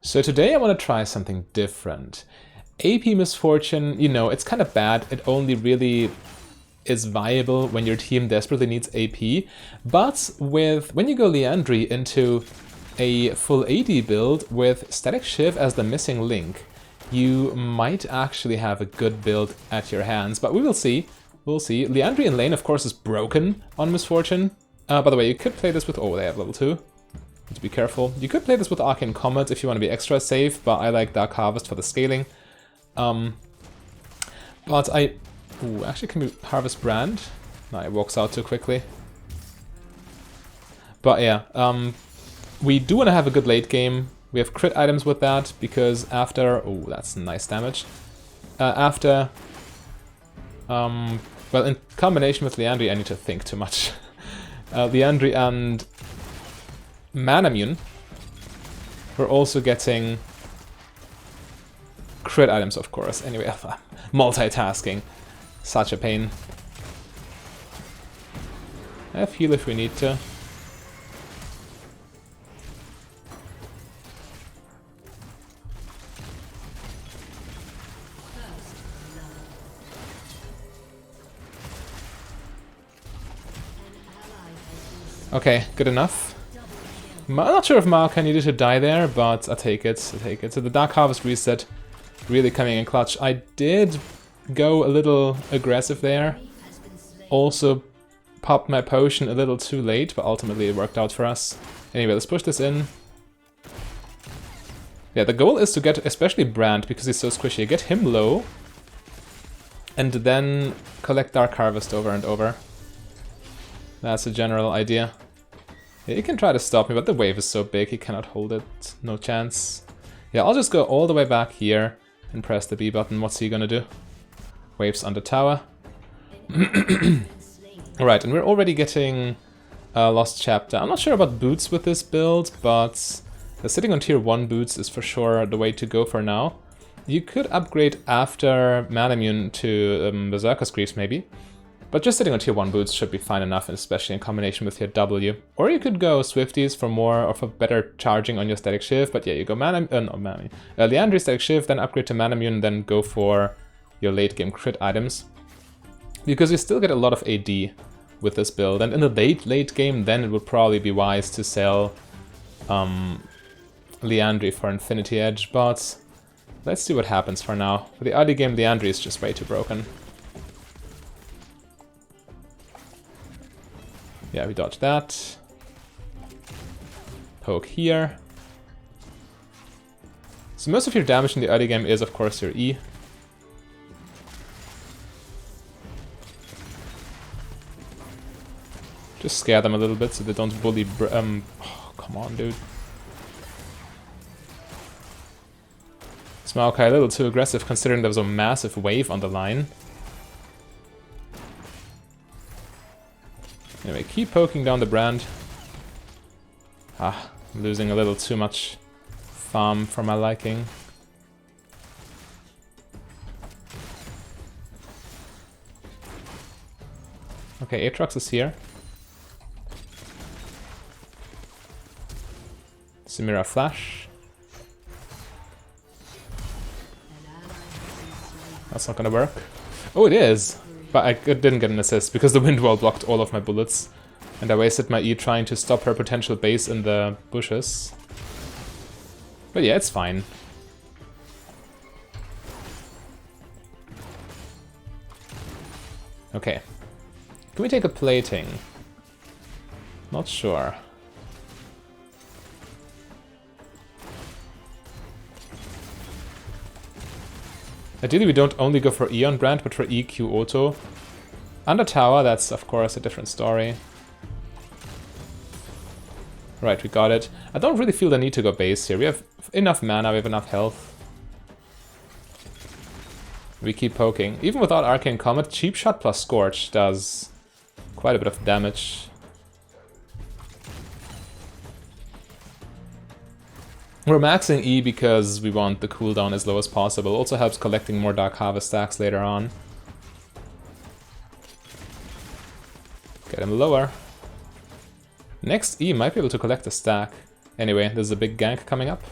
So today I want to try something different. AP Misfortune, you know, it's kind of bad. It only really is viable when your team desperately needs AP. But when you go Liandry into a full AD build with Static Shiv as the missing link, you might actually have a good build at your hands. But we will see. We'll see. Liandry in lane, of course, is broken on Misfortune. By the way, you could play this with... Oh, they have level 2. Need to be careful. You could play this with Arcane Comet if you want to be extra safe, but I like Dark Harvest for the scaling. But I... Ooh, actually, can we Harvest Brand? No, it walks out too quickly. But yeah, we do want to have a good late game. We have crit items with that, because after... Oh, that's nice damage. After... well, in combination with Liandry, I need to think too much. Liandry and Manamune, we're also getting crit items, of course. Anyway, multitasking. Such a pain. I have heal if we need to. Okay, good enough. I'm not sure if Maokai needed to die there, but I'll take it. I'll take it. So the Dark Harvest reset really coming in clutch. I did go a little aggressive there. Also popped my potion a little too late, but ultimately it worked out for us. Anyway, let's push this in. Yeah, the goal is to get especially Brand, because he's so squishy. Get him low, and then collect Dark Harvest over and over. That's a general idea. Yeah, he can try to stop me, but the wave is so big he cannot hold it. No chance. Yeah, I'll just go all the way back here and press the B button. What's he gonna do? Waves on the tower. Alright, and we're already getting Lost Chapter. I'm not sure about boots with this build, but sitting on tier 1 boots is for sure the way to go for now. You could upgrade after Manamune to Berserker's Greaves maybe. But just sitting on tier 1 boots should be fine enough, especially in combination with your W. Or you could go Swifties for more or for better charging on your Static Shiv, but yeah, you go Liandry Static Shiv, then upgrade to Manamune, then go for your late game crit items. Because you still get a lot of AD with this build, and in the late game then it would probably be wise to sell Liandry for Infinity Edge, but let's see what happens for now. For the early game, Liandry is just way too broken. Yeah, we dodge that. Poke here. So most of your damage in the early game is, of course, your E. Just scare them a little bit so they don't bully... oh, come on, dude. This Maokai a little too aggressive considering there was a massive wave on the line. Anyway, keep poking down the Brand. Ah, I'm losing a little too much farm for my liking. Okay, Aatrox is here. Samira Flash. That's not gonna work. Oh, it is! But I didn't get an assist because the wind wall blocked all of my bullets. And I wasted my E trying to stop her potential base in the bushes. But yeah, it's fine. Okay. Can we take a plating? Not sure. Ideally we don't only go for E on Brand, but for EQ auto. Under tower, that's of course a different story. Right, we got it. I don't really feel the need to go base here. We have enough mana, we have enough health. We keep poking. Even without Arcane Comet, Cheap Shot plus Scorch does quite a bit of damage. We're maxing E because we want the cooldown as low as possible. Also helps collecting more Dark Harvest stacks later on. Get him lower. Next E might be able to collect a stack. Anyway, there's a big gank coming up.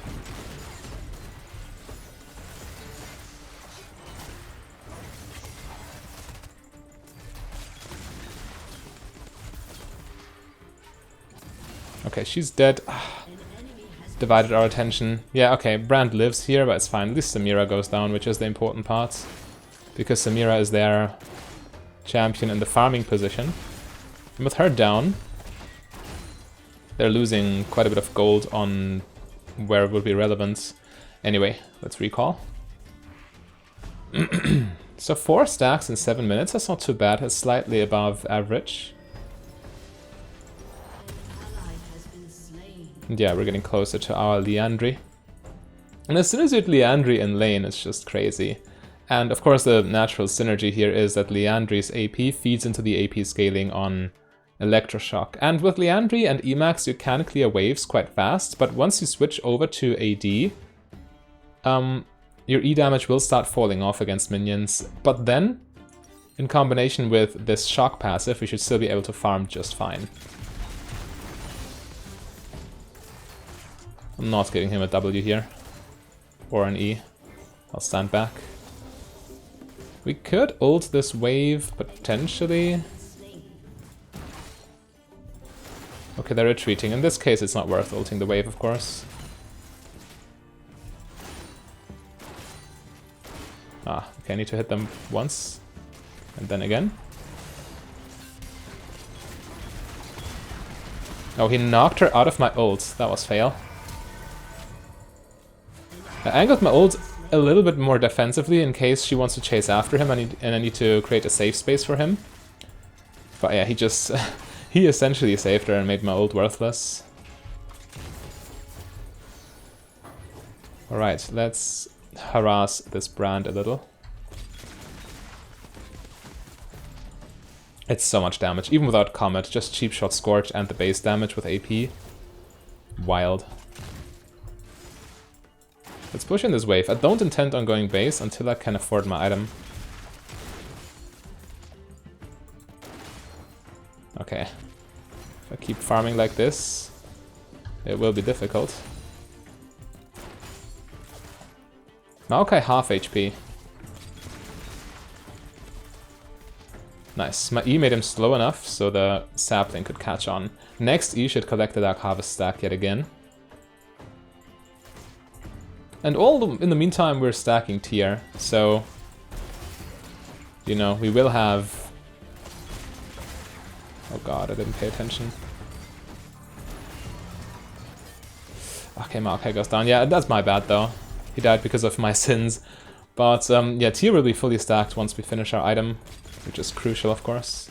Okay, she's dead. Divided our attention. Yeah, okay, Brand lives here, but it's fine. At least Samira goes down, which is the important part. Because Samira is their champion in the farming position. And with her down, they're losing quite a bit of gold on where it would be relevant. Anyway, let's recall. So 4 stacks in 7 minutes, that's not too bad. It's slightly above average. And yeah, we're getting closer to our Liandry. And as soon as you hit Liandry in lane, it's just crazy. And of course the natural synergy here is that Liandry's AP feeds into the AP scaling on Electroshock. And with Liandry and Emax you can clear waves quite fast, but once you switch over to AD, your E damage will start falling off against minions. But then, in combination with this shock passive, we should still be able to farm just fine. I'm not giving him a W here. Or an E. I'll stand back. We could ult this wave, potentially. Okay, they're retreating. In this case, it's not worth ulting the wave, of course. Ah, okay, I need to hit them once. And then again. Oh, he knocked her out of my ult. That was fail. I angled my ult a little bit more defensively in case she wants to chase after him and I need to create a safe space for him. But yeah, he just... he essentially saved her and made my ult worthless. Alright, let's harass this Brand a little. It's so much damage, even without Comet, just cheap shot Scorch and the base damage with AP. Wild. Let's push in this wave. I don't intend on going base until I can afford my item. Okay. If I keep farming like this, it will be difficult. Maokai half HP. Nice. My E made him slow enough so the sapling could catch on. Next E should collect the Dark Harvest stack yet again. And in the meantime we're stacking tier, so... you know, we will have... oh god, I didn't pay attention. Okay, Maokai goes down. Yeah, that's my bad though. He died because of my sins. But yeah, tier will be fully stacked once we finish our item, which is crucial, of course.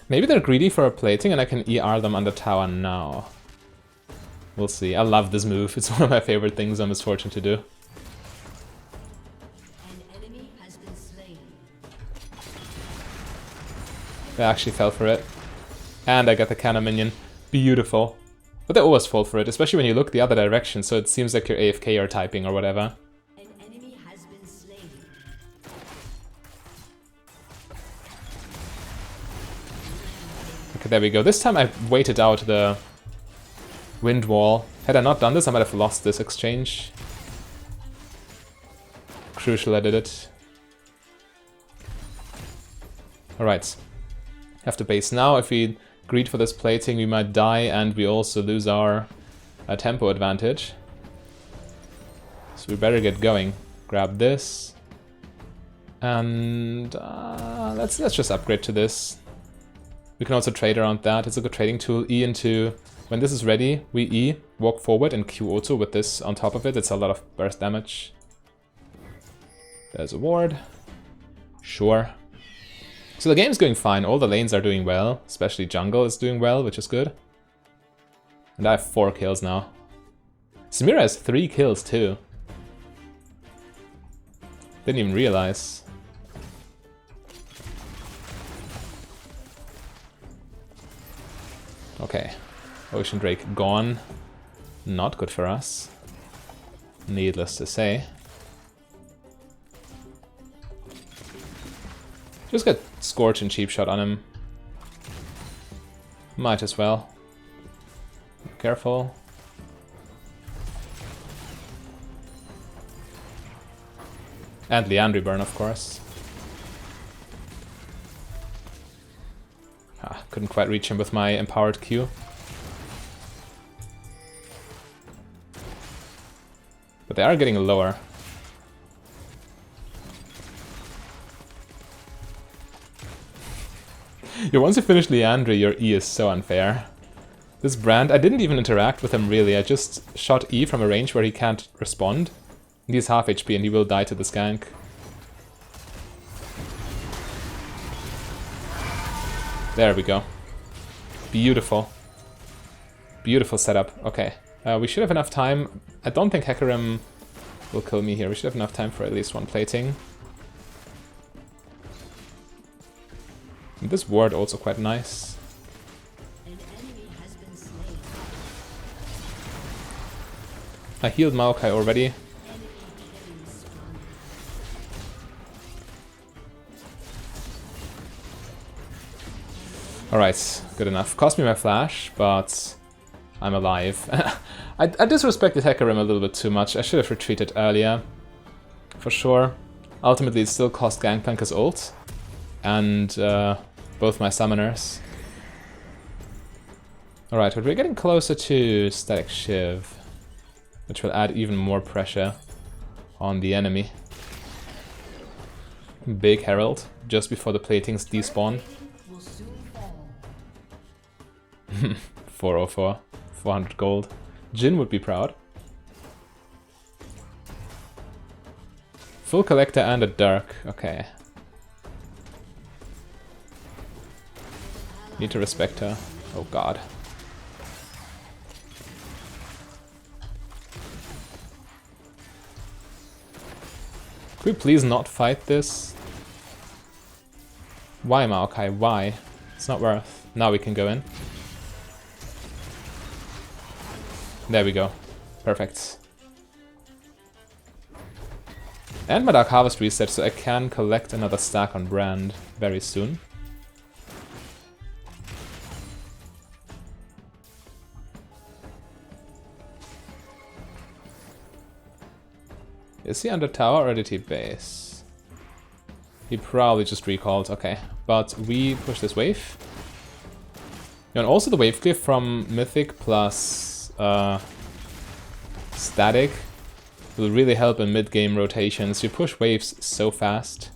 Maybe they're greedy for a plating and I can ER them under tower now. We'll see. I love this move. It's one of my favorite things on Misfortune to do. I actually fell for it. And I got the cannon minion. Beautiful. But they always fall for it, especially when you look the other direction, so it seems like you're AFK or typing or whatever. An enemy has been slain. Okay, there we go. This time I waited out the wind wall. Had I not done this, I might have lost this exchange. Crucial I did it. Alright. Have to base now. If we greed for this plating, we might die, and we also lose our tempo advantage. So we better get going. Grab this. And let's just upgrade to this. We can also trade around that. It's a good trading tool. E into... when this is ready, we E, walk forward, and Q auto with this on top of it. It's a lot of burst damage. There's a ward. Sure. So the game's going fine. All the lanes are doing well. Especially jungle is doing well, which is good. And I have 4 kills now. Samira has 3 kills too. Didn't even realize. Okay. Ocean Drake gone. Not good for us. Needless to say. Just get Scorch and Cheap Shot on him. Might as well. Careful. And Liandry burn, of course. Couldn't quite reach him with my empowered Q. But they are getting lower. Yeah, once you finish Leandre, your E is so unfair. This Brand, I didn't even interact with him really, I just shot E from a range where he can't respond. He's half HP and he will die to this gank. There we go. Beautiful. Beautiful setup. Okay. We should have enough time. I don't think Hecarim will kill me here. We should have enough time for at least one plating. And this ward also quite nice. I healed Maokai already. Alright, good enough. Cost me my flash, but I'm alive. I disrespected Hecarim a little bit too much. I should have retreated earlier. For sure. Ultimately, it still cost Gangplank's ult. And both my summoners. Alright, but we're getting closer to Static Shiv, which will add even more pressure on the enemy. Big Herald, just before the platings despawn. 404, 400 gold. Jin would be proud. Full Collector and a Dirk, okay. Need to respect her. Oh god. Could we please not fight this? Why, Maokai? Why? It's not worth. Now we can go in. There we go. Perfect. And my Dark Harvest reset, so I can collect another stack on Brand very soon. Is he under tower or did he base? He probably just recalled, okay. But we push this wave. And also the wave clear from Mythic plus Static will really help in mid-game rotations. You push waves so fast.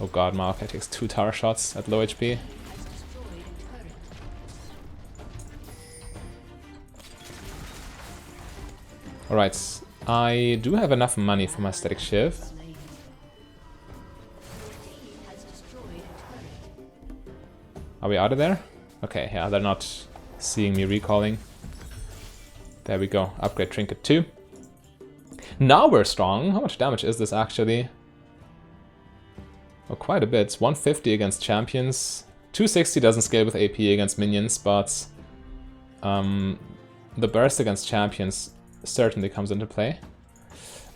Oh god, Maokai takes 2 tower shots at low HP. Alright, I do have enough money for my Static Shiv. Are we out of there? Okay, yeah, they're not seeing me recalling. There we go, upgrade Trinket 2. Now we're strong. How much damage is this actually? Oh, quite a bit. 150 against champions. 260 doesn't scale with AP against minions, but the burst against champions certainly comes into play.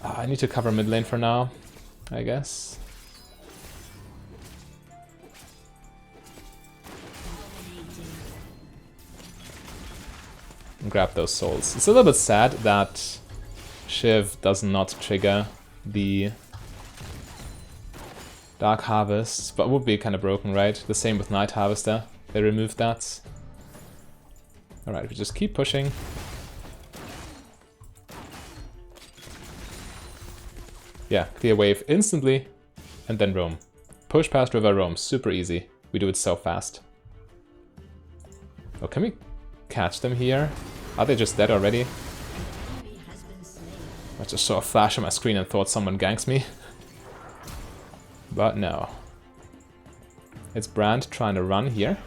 I need to cover mid lane for now, I guess. And grab those souls. It's a little bit sad that Shiv does not trigger the Dark Harvest, but it would be kind of broken, right? The same with Night Harvester. They removed that. Alright, we just keep pushing. Yeah, clear wave instantly, and then roam. Push past river, roam. Super easy. We do it so fast. Oh, can we catch them here? Are they just dead already? I just saw a flash on my screen and thought someone ganks me. But no. It's Brand trying to run here.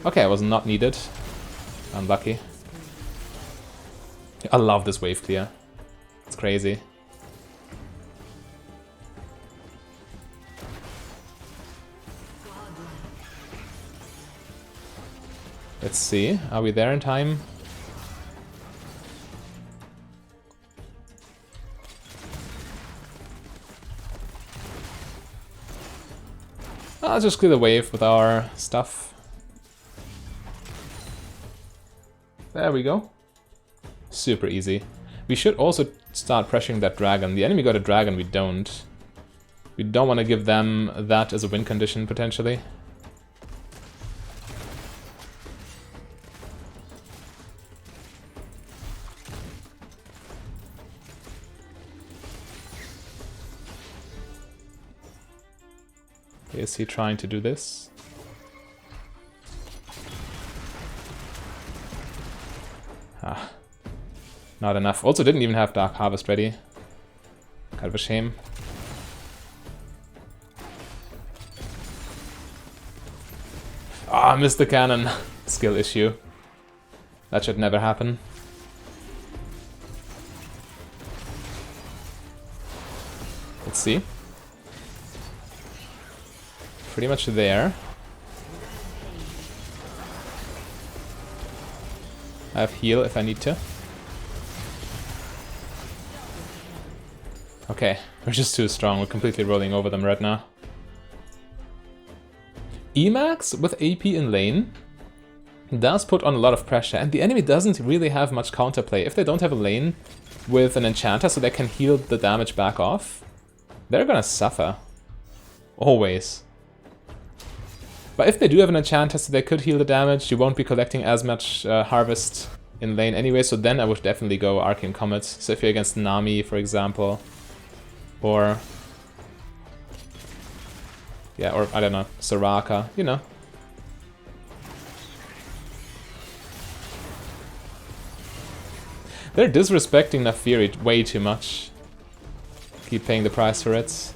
Okay, I was not needed. Unlucky. I love this wave clear. It's crazy. Let's see. Are we there in time? I'll just clear the wave with our stuff. There we go. Super easy. We should also start pressuring that dragon. The enemy got a dragon, we don't. We don't want to give them that as a win condition, potentially. Is he trying to do this? Ah, not enough. Also didn't even have Dark Harvest ready. Kind of a shame. Ah, missed the cannon. Skill issue. That should never happen. Let's see. Pretty much there. I have heal if I need to. Okay, we're just too strong. We're completely rolling over them right now. Emax with AP in lane does put on a lot of pressure, and the enemy doesn't really have much counterplay. If they don't have a lane with an enchanter so they can heal the damage back off, they're gonna suffer. Always. But if they do have an enchanter so they could heal the damage, you won't be collecting as much harvest in lane anyway, so then I would definitely go Arcane Comet. So if you're against Nami, for example, or... yeah, or I don't know, Soraka, you know. They're disrespecting Naafiri way too much. Keep paying the price for it.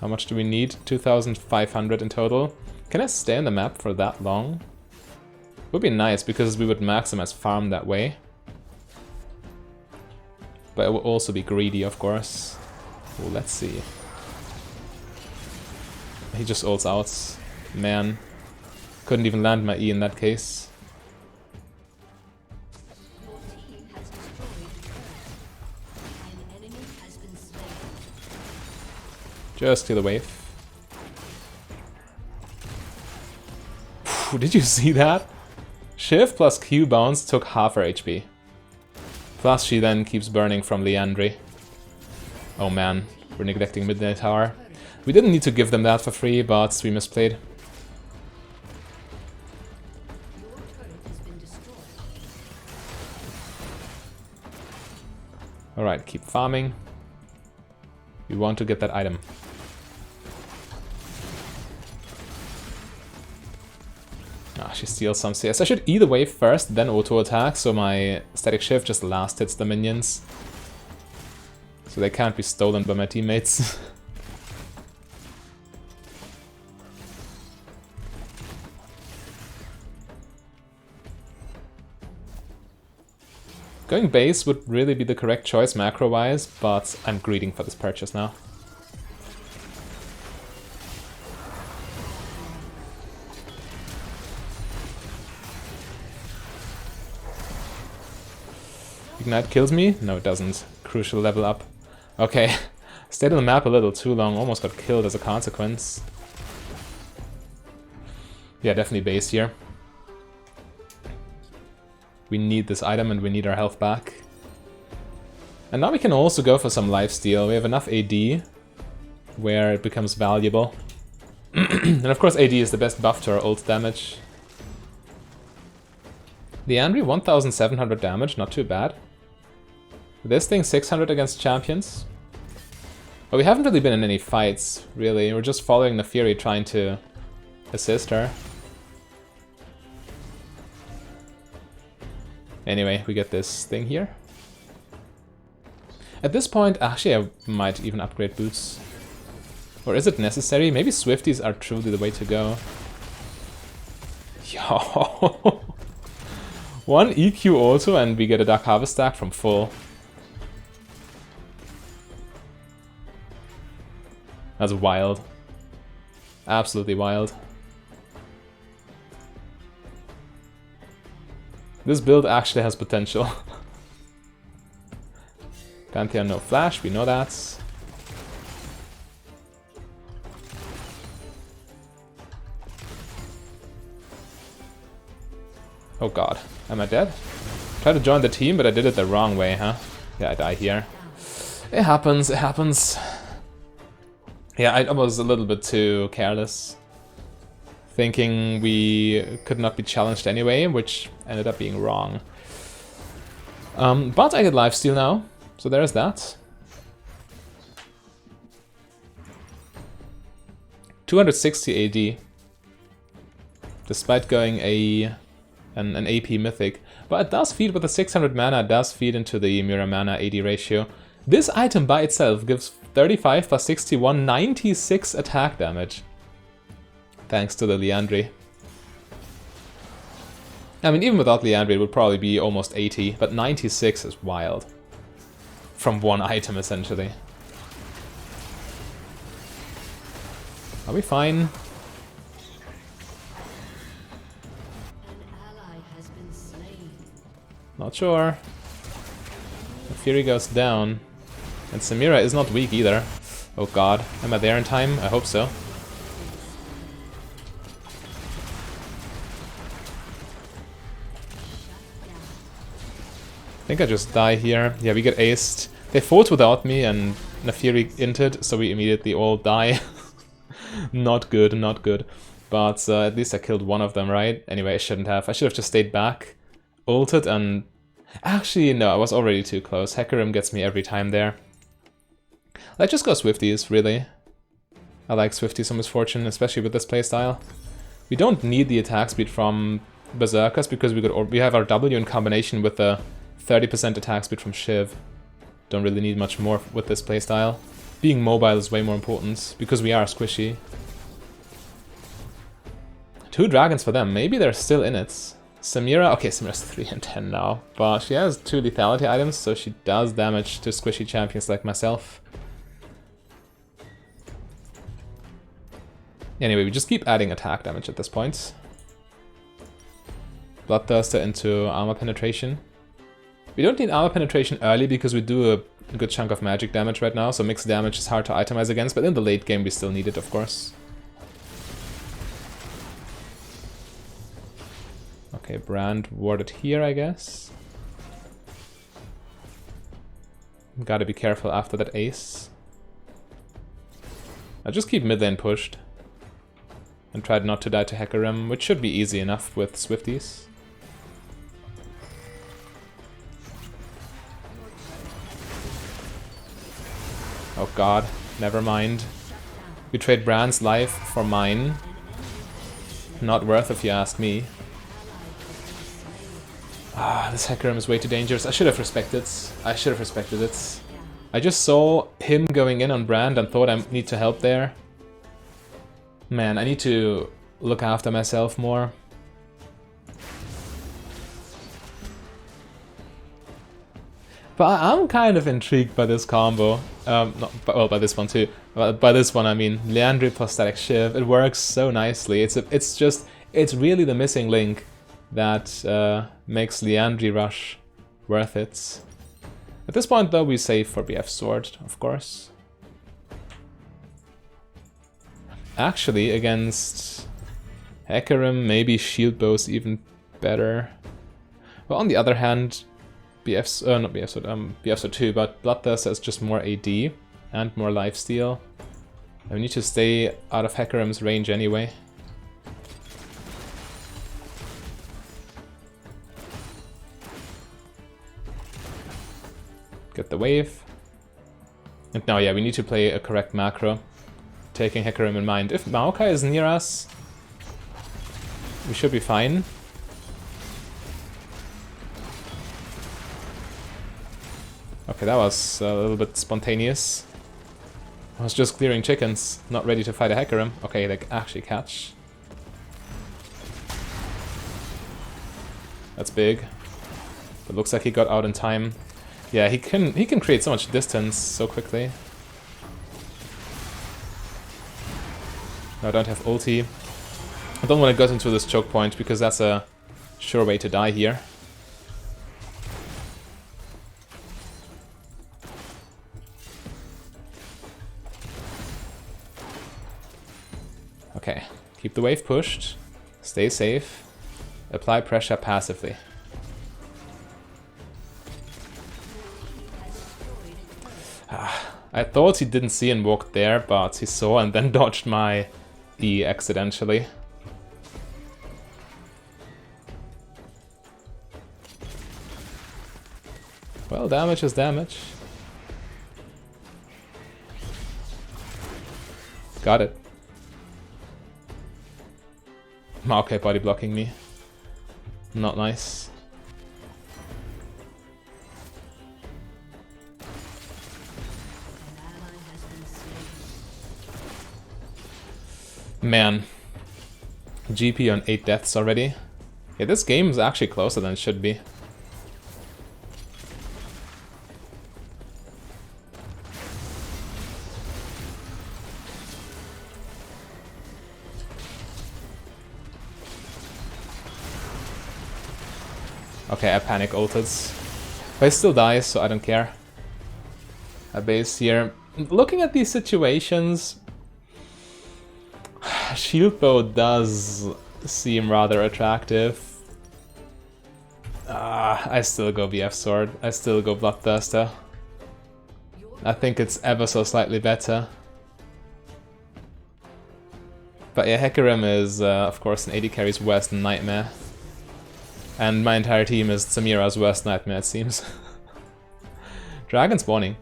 How much do we need? 2,500 in total. Can I stay on the map for that long? Would be nice, because we would maximize farm that way. But it will also be greedy, of course. Ooh, let's see. He just ults out. Man. Couldn't even land my E in that case. Just kill the wave. Did you see that? Shiv plus Q bounce took half her HP. Plus she then keeps burning from Liandry. Oh man, we're neglecting Midnight Tower. We didn't need to give them that for free, but we misplayed. Alright, keep farming. We want to get that item. Ah, she steals some CS. I should either wave first, then auto attack, so my static shift just last hits the minions. So they can't be stolen by my teammates. Going base would really be the correct choice macro-wise, but I'm greeding for this purchase now. Ignite kills me? No, it doesn't. Crucial level up. Okay, stayed on the map a little too long, almost got killed as a consequence. Yeah, definitely base here. We need this item and we need our health back. And now we can also go for some lifesteal. We have enough AD where it becomes valuable. And of course AD is the best buff to our ult damage. Liandry 1700 damage, not too bad. This thing 600 against champions. But we haven't really been in any fights, really. We're just following Naafiri trying to assist her. Anyway, we get this thing here. At this point, actually I might even upgrade boots. Or is it necessary? Maybe Swifties are truly the way to go. Yo! One EQ auto and we get a Dark Harvest stack from full. That's wild. Absolutely wild. This build actually has potential. Pantheon no flash, we know that. Oh god, am I dead? Tried to join the team, but I did it the wrong way, huh? Yeah, I die here. It happens, it happens. Yeah, I was a little bit too careless, thinking we could not be challenged anyway, which ended up being wrong. But I get lifesteal now, so there's that. 260 AD, despite going an AP mythic. But it does feed with the 600 mana, it does feed into the mirror mana AD ratio. This item by itself gives 35 plus 61, 96 attack damage. Thanks to the Liandry. I mean, even without Liandry it would probably be almost 80, but 96 is wild. From one item, essentially. Are we fine? An ally has been slain. Not sure. The Fury goes down. And Samira is not weak either. Oh god. Am I there in time? I hope so. I think I just die here. Yeah, we get aced. They fought without me and Nafiri inted, so we immediately all die. Not good, not good. But at least I killed one of them, right? Anyway, I shouldn't have. I should have just stayed back, ulted, and... Actually, no, I was already too close. Hecarim gets me every time there. Let's just go Swifties, really. I like Swifties on Misfortune, especially with this playstyle. We don't need the attack speed from Berserkers because we have our W in combination with the 30% attack speed from Shiv. Don't really need much more with this playstyle. Being mobile is way more important because we are squishy. 2 dragons for them. Maybe they're still in it. Samira, okay, Samira's 3 and 10 now, but she has 2 lethality items, so she does damage to squishy champions like myself. Anyway, we just keep adding attack damage at this point. Bloodthirster into armor penetration. We don't need armor penetration early because we do a good chunk of magic damage right now, so mixed damage is hard to itemize against, but in the late game we still need it, of course. Okay, Brand warded here, I guess. Gotta be careful after that ace. I'll just keep mid lane pushed. And tried not to die to Hecarim, which should be easy enough with Swifties. Oh god, never mind. We trade Brand's life for mine. Not worth if you ask me. Ah, this Hecarim is way too dangerous. I should have respected it. I should have respected it. I just saw him going in on Brand and thought I need to help there. Man, I need to look after myself more. But I'm kind of intrigued by this combo. Well, by this one too. By this one, I mean Liandry plus Static Shiv. It works so nicely. It's really the missing link that makes Liandry Rush worth it. At this point, though, we save for BF Sword, of course. Actually, against Hecarim, maybe Shield Bow's even better. But on the other hand, not BF Sword, BF Sword 2, but Bloodthirster is just more AD and more lifesteal. And we need to stay out of Hecarim's range anyway. Get the wave. And now, yeah, we need to play a correct macro, taking Hecarim in mind. If Maokai is near us, we should be fine. Okay, that was a little bit spontaneous. I was just clearing chickens, not ready to fight a Hecarim. Okay, they actually catch. That's big. But looks like he got out in time. Yeah, he can create so much distance so quickly. No, I don't have ulti. I don't want to go into this choke point because that's a sure way to die here. Okay, keep the wave pushed. Stay safe. Apply pressure passively. I thought he didn't see and walked there, but he saw and then dodged my E accidentally. Well, damage is damage. Got it. Okay, body blocking me. Not nice. Man. GP on 8 deaths already. Yeah, this game is actually closer than it should be. Okay, I panic ulted. But he still dies, so I don't care. A base here. Looking at these situations, shield bow does seem rather attractive. I still go BF Sword. I still go Bloodthirster. I think it's ever so slightly better. But yeah, Hecarim is, of course, an AD carry's worst nightmare. And my entire team is Samira's worst nightmare, it seems. Dragon spawning.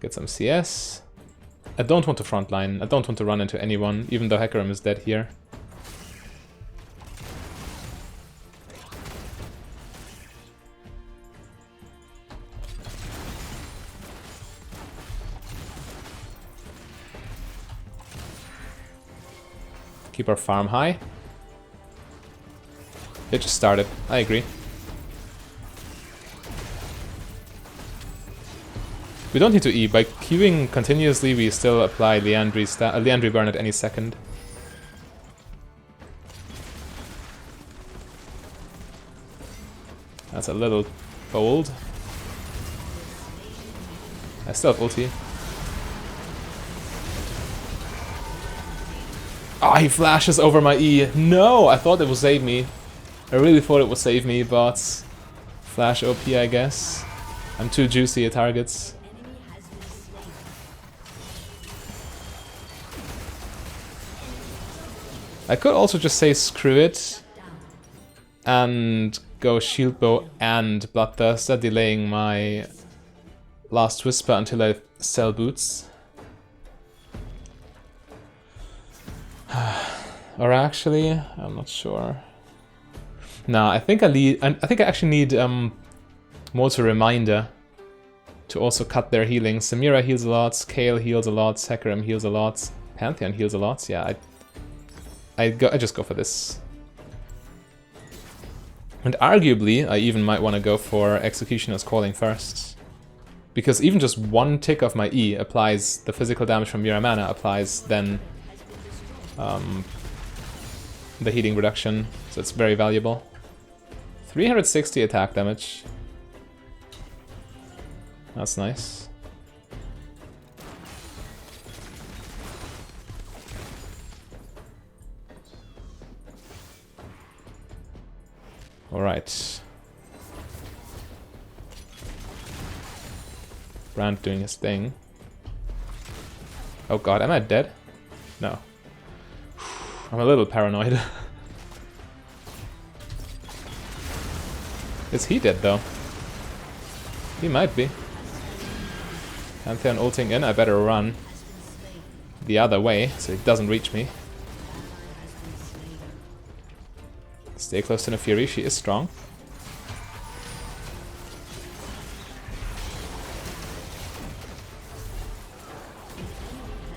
Get some CS. I don't want to frontline. I don't want to run into anyone, even though Hecarim is dead here. Keep our farm high. It just started. I agree. We don't need to E. By queuing continuously, we still apply Liandry burn at any second. That's a little bold. I still have ulti. Ah, he flashes over my E. No, I thought it would save me. I really thought it would save me, but flash OP, I guess. I'm too juicy at targets. I could also just say screw it and go shield bow and Bloodthirster, delaying my last whisper until I sell boots. Or actually, I'm not sure. No, I think I actually need Mortal Reminder to also cut their healing. Samira heals a lot, Kayle heals a lot, Hecarim heals a lot, Pantheon heals a lot. Yeah, I just go for this. And arguably, I even might want to go for Executioner's Calling first. Because even just one tick of my E applies, the physical damage from Mira Mana applies then the healing reduction, so it's very valuable. 360 attack damage. That's nice. Alright. Brand doing his thing. Oh god, am I dead? No. I'm a little paranoid. Is he dead though? He might be. Pantheon ulting in, I better run the other way so he doesn't reach me. Stay close to Nefiri, she is strong.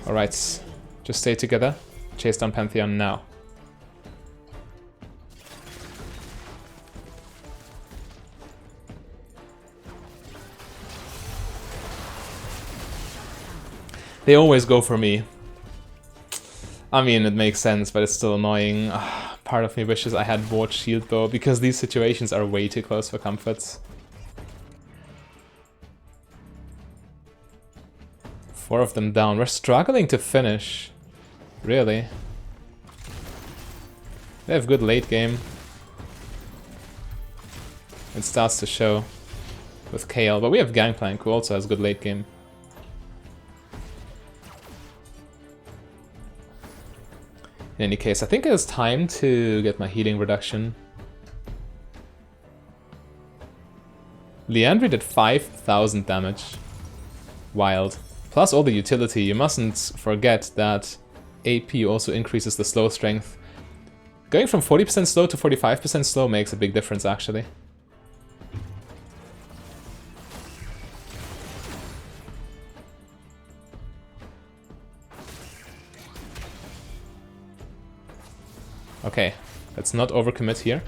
Alright, just stay together. Chase down Pantheon now. They always go for me. I mean, it makes sense, but it's still annoying. Part of me wishes I had bought shield bow, because these situations are way too close for comforts. 4 of them down. We're struggling to finish. Really. They have good late game. It starts to show with Kale, but we have Gangplank who also has good late game. In any case, I think it is time to get my healing reduction. Liandry did 5,000 damage. Wild. Plus all the utility. You mustn't forget that AP also increases the slow strength. Going from 40% slow to 45% slow makes a big difference, actually. Okay, let's not overcommit here.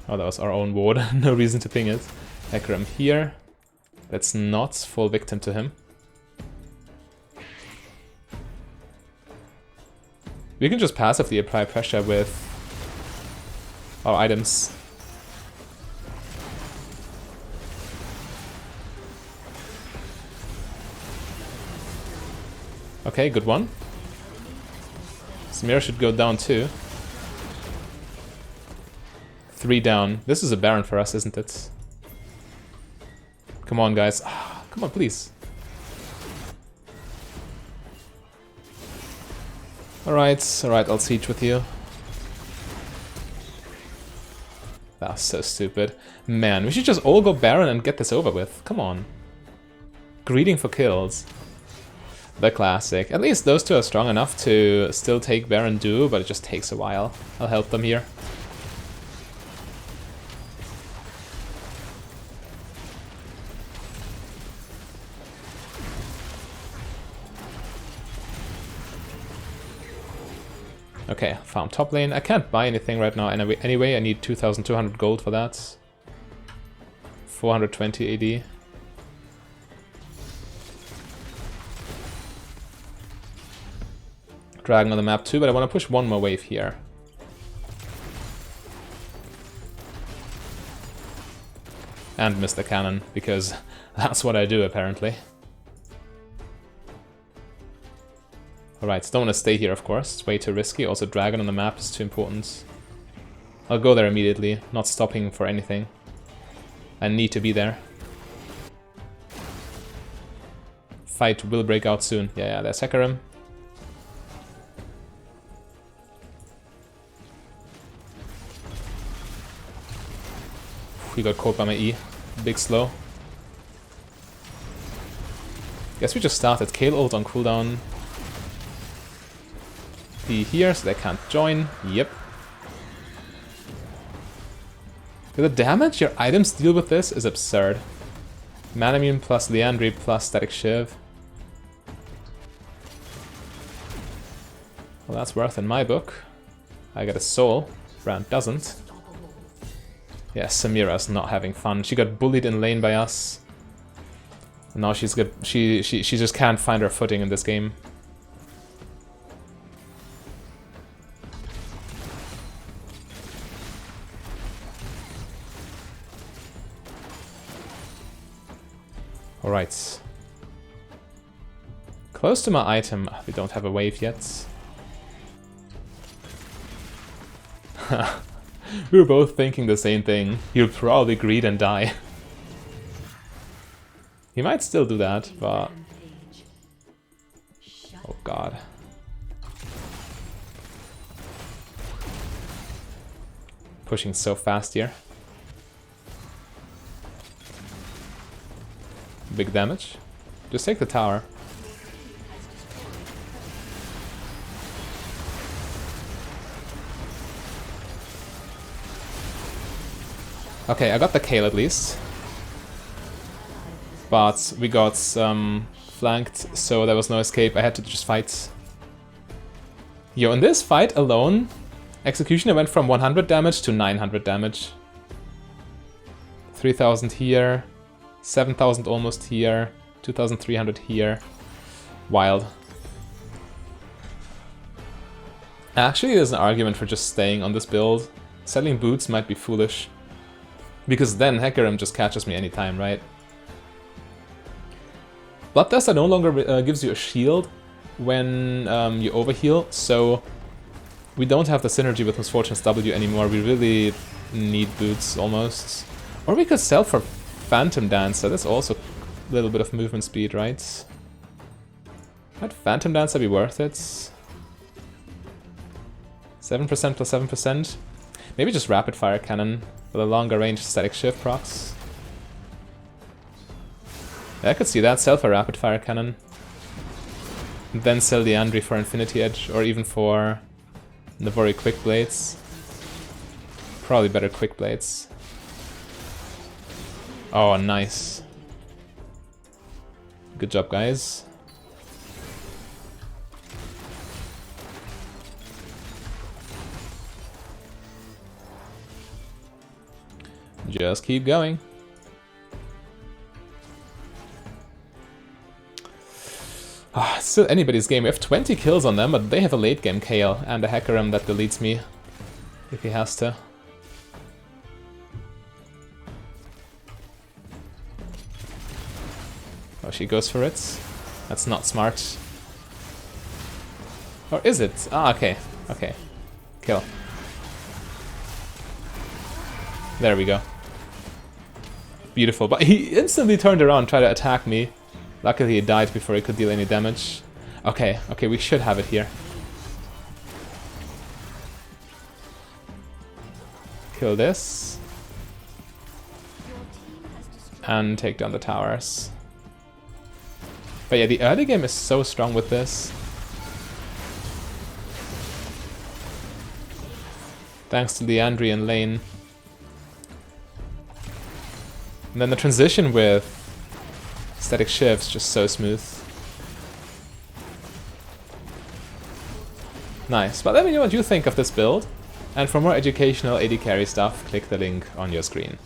Oh, that was our own ward. No reason to ping it. Hecarim here. Let's not fall victim to him. We can just passively apply pressure with our items. Okay, good one. Samira should go down too. 3 down. This is a Baron for us, isn't it? Come on, guys. Come on, please. Alright, I'll siege with you. That was so stupid. Man, we should just all go Baron and get this over with. Come on. Greeting for kills. The classic. At least those two are strong enough to still take Baron duo, but it just takes a while. I'll help them here. Okay, farm top lane. I can't buy anything right now anyway. I need 2,200 gold for that. 420 AD. Dragon on the map too, but I want to push one more wave here. And miss the cannon, because that's what I do apparently. Alright, don't want to stay here of course, it's way too risky. Also dragon on the map is too important. I'll go there immediately, not stopping for anything. I need to be there. Fight will break out soon. Yeah, there's Hecarim. He got caught by my E. Big slow. Guess we just started. Kale ult on cooldown. Be here, so they can't join. Yep. The damage your items deal with this is absurd. Manamune plus Liandry plus Static Shiv. Well, that's worth in my book. I get a soul. Brand doesn't. Yeah, Samira's not having fun. She got bullied in lane by us. And now she's good. She just can't find her footing in this game. Alright. Close to my item. We don't have a wave yet. We were both thinking the same thing. He'll probably greed and die. He might still do that, but... Oh god. Pushing so fast here. Big damage. Just take the tower. Okay, I got the Kale at least. But we got flanked, so there was no escape. I had to just fight. Yo, in this fight alone, Executioner went from 100 damage to 900 damage. 3,000 here, 7,000 almost here, 2,300 here. Wild. Actually, there's an argument for just staying on this build. Selling boots might be foolish. Because then Hecarim just catches me anytime, right? Bloodthirster no longer gives you a shield when you overheal, so we don't have the synergy with Misfortune's W anymore. We really need boots, almost. Or we could sell for Phantom Dancer. That's also a little bit of movement speed, right? Might Phantom Dancer be worth it? 7% plus 7%? Maybe just Rapid Fire Cannon with a longer range static shift procs. Yeah, I could see that. Sell for Rapid Fire Cannon. Then sell Liandry for Infinity Edge, or even for Navori Quick Blades. Probably better Quick Blades. Oh, nice. Good job, guys. Just keep going. It's still anybody's game. We have 20 kills on them, but they have a late game Kayle and a Hecarim that deletes me if he has to. Oh, she goes for it. That's not smart. Or is it? Ah, okay. Okay. Kill. There we go. Beautiful. But he instantly turned around, tried to attack me. Luckily he died before he could deal any damage. Okay, okay, we should have it here. Kill this. And take down the towers. But yeah, the early game is so strong with this. Thanks to Liandry and lane. And then the transition with static shifts, just so smooth. Nice, but let me know what you think of this build. And for more educational AD carry stuff, click the link on your screen.